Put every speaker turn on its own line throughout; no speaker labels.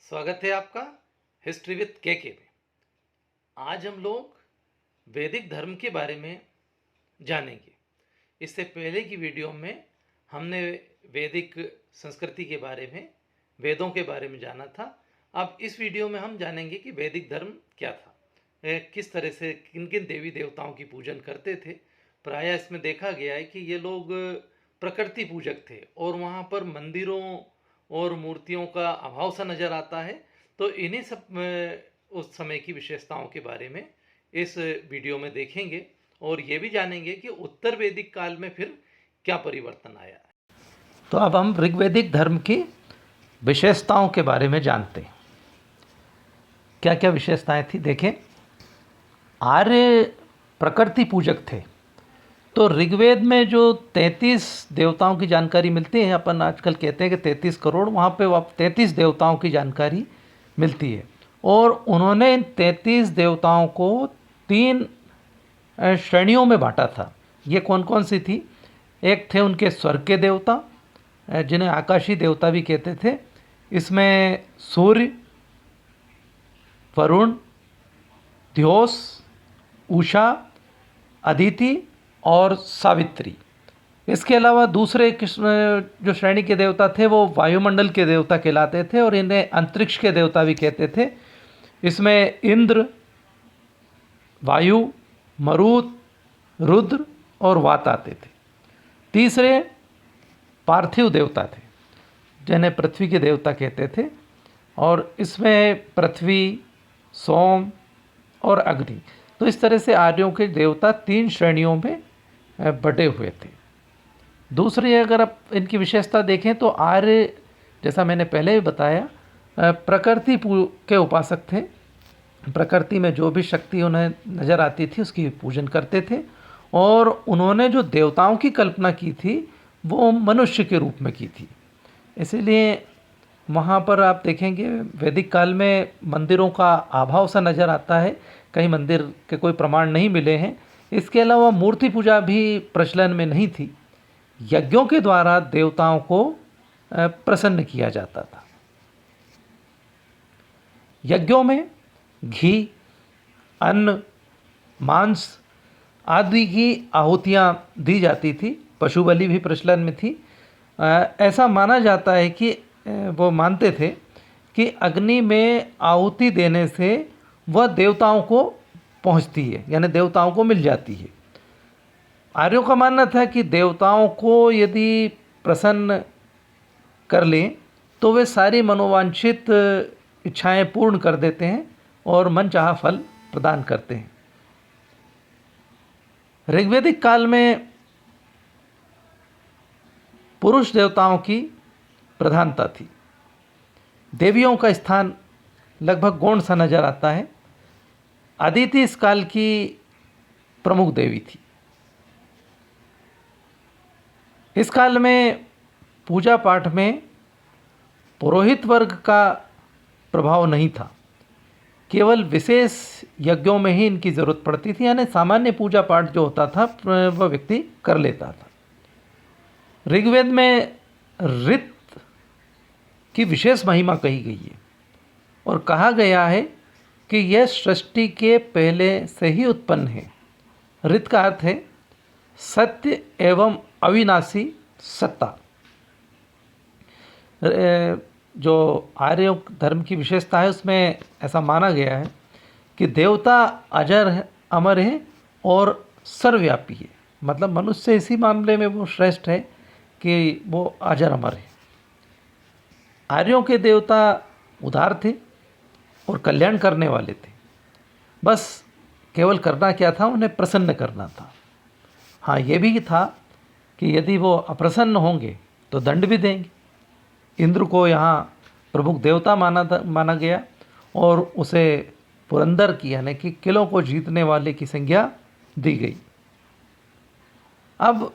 स्वागत है आपका हिस्ट्री विद के में। आज हम लोग वैदिक धर्म के बारे में जानेंगे। इससे पहले की वीडियो में हमने वैदिक संस्कृति के बारे में, वेदों के बारे में जाना था। अब इस वीडियो में हम जानेंगे कि वैदिक धर्म क्या था, किस तरह से किन किन देवी देवताओं की पूजन करते थे। प्रायः इसमें देखा गया है कि ये लोग प्रकृति पूजक थे और वहाँ पर मंदिरों और मूर्तियों का अभाव सा नज़र आता है। तो इन्हीं सब उस समय की विशेषताओं के बारे में इस वीडियो में देखेंगे और ये भी जानेंगे कि उत्तर वैदिक काल में फिर क्या परिवर्तन आया है। तो अब हम ऋग्वैदिक धर्म की विशेषताओं के बारे में जानते हैं। क्या क्या विशेषताएं थी देखें। आर्य प्रकृति पूजक थे, तो ऋग्वेद में जो 33 देवताओं की जानकारी मिलती है, अपन आजकल कहते हैं कि 33 करोड़, वहाँ पे 33 देवताओं की जानकारी मिलती है। और उन्होंने इन 33 देवताओं को 3 श्रेणियों में बांटा था। ये कौन कौन सी थी? एक थे उनके स्वर्ग के देवता, जिन्हें आकाशीय देवता भी कहते थे। इसमें सूर्य, वरुण, द्योस, उषा, अदिति और सावित्री। इसके अलावा दूसरे जो श्रेणी के देवता थे वो वायुमंडल के देवता कहलाते थे और इन्हें अंतरिक्ष के देवता भी कहते थे। इसमें इंद्र, वायु, मरुत, रुद्र और वात आते थे। तीसरे पार्थिव देवता थे, जिन्हें पृथ्वी के देवता कहते थे, और इसमें पृथ्वी, सोम और अग्नि। तो इस तरह से आर्यों के देवता 3 श्रेणियों में बटे हुए थे। दूसरी अगर आप इनकी विशेषता देखें तो आर्य, जैसा मैंने पहले भी बताया, प्रकृति के उपासक थे। प्रकृति में जो भी शक्ति उन्हें नज़र आती थी उसकी पूजन करते थे। और उन्होंने जो देवताओं की कल्पना की थी वो मनुष्य के रूप में की थी। इसीलिए वहाँ पर आप देखेंगे वैदिक काल में मंदिरों का अभाव सा नज़र आता है, कहीं मंदिर के कोई प्रमाण नहीं मिले हैं। इसके अलावा मूर्ति पूजा भी प्रचलन में नहीं थी। यज्ञों के द्वारा देवताओं को प्रसन्न किया जाता था। यज्ञों में घी, अन्न, मांस आदि की आहुतियाँ दी जाती थी। पशु बलि भी प्रचलन में थी। ऐसा माना जाता है कि वो मानते थे कि अग्नि में आहुति देने से वह देवताओं को पहुंचती है, यानी देवताओं को मिल जाती है। आर्यों का मानना था कि देवताओं को यदि प्रसन्न कर लें तो वे सारी मनोवांछित इच्छाएं पूर्ण कर देते हैं और मनचाहा फल प्रदान करते हैं। ऋग्वैदिक काल में पुरुष देवताओं की प्रधानता थी। देवियों का स्थान लगभग गौण सा नजर आता है। अदिति इस काल की प्रमुख देवी थी। इस काल में पूजा पाठ में पुरोहित वर्ग का प्रभाव नहीं था। केवल विशेष यज्ञों में ही इनकी ज़रूरत पड़ती थी, यानी सामान्य पूजा पाठ जो होता था वह व्यक्ति कर लेता था। ऋग्वेद में ऋत की विशेष महिमा कही गई है और कहा गया है कि यह सृष्टि के पहले से ही उत्पन्न है। ऋत का अर्थ है सत्य एवं अविनाशी सत्ता। जो आर्य धर्म की विशेषता है उसमें ऐसा माना गया है कि देवता अजर है, अमर है और सर्वव्यापी है। मतलब मनुष्य इसी मामले में वो श्रेष्ठ है कि वो अजर अमर है। आर्यों के देवता उदार थे और कल्याण करने वाले थे। बस केवल करना क्या था, उन्हें प्रसन्न करना था। हाँ, ये भी था कि यदि वो अप्रसन्न होंगे तो दंड भी देंगे। इंद्र को यहाँ प्रमुख देवता माना गया और उसे पुरंदर की, यानी कि किलों को जीतने वाले की संज्ञा दी गई। अब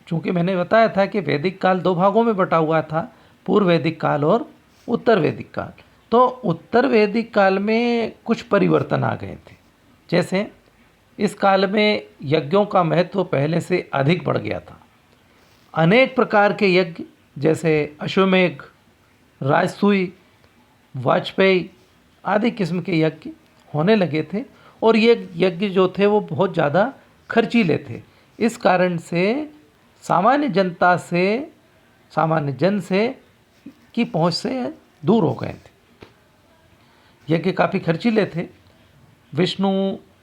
चूँकि मैंने बताया था कि वैदिक काल 2 भागों में बटा हुआ था, पूर्व वैदिक काल और उत्तर वैदिक काल। तो उत्तर वैदिक काल में कुछ परिवर्तन आ गए थे। जैसे इस काल में यज्ञों का महत्व पहले से अधिक बढ़ गया था। अनेक प्रकार के यज्ञ जैसे अश्वमेघ, राजसूय, वाजपेयी आदि किस्म के यज्ञ होने लगे थे और ये यज्ञ जो थे वो बहुत ज़्यादा खर्चीले थे। इस कारण से सामान्य जनता से, सामान्य जन से की पहुंच से दूर हो गए थे। यज्ञ काफ़ी खर्चीले थे। विष्णु,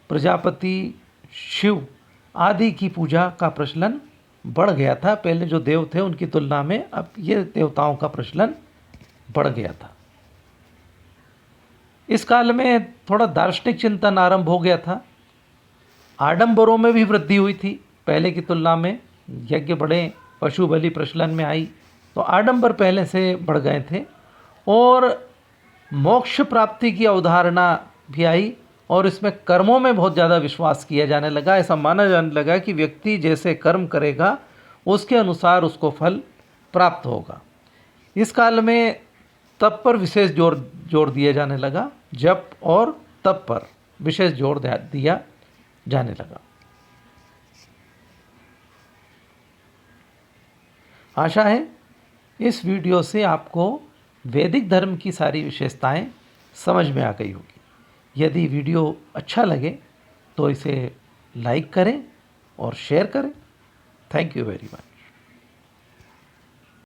प्रजापति, शिव आदि की पूजा का प्रचलन बढ़ गया था। पहले जो देव थे उनकी तुलना में अब ये देवताओं का प्रचलन बढ़ गया था। इस काल में थोड़ा दार्शनिक चिंतन आरंभ हो गया था। आडंबरों में भी वृद्धि हुई थी। पहले की तुलना में यज्ञ बढ़े, पशु बलि प्रचलन में आई तो आडंबर पहले से बढ़ गए थे और मोक्ष प्राप्ति की अवधारणा भी आई और इसमें कर्मों में बहुत ज़्यादा विश्वास किया जाने लगा। ऐसा माना जाने लगा कि व्यक्ति जैसे कर्म करेगा उसके अनुसार उसको फल प्राप्त होगा। इस काल में तप पर विशेष जोर दिया जाने लगा। जप और तप पर विशेष जोर दिया जाने लगा। आशा है इस वीडियो से आपको वैदिक धर्म की सारी विशेषताएं समझ में आ गई होगी। यदि वीडियो अच्छा लगे तो इसे लाइक करें और शेयर करें। Thank you very much.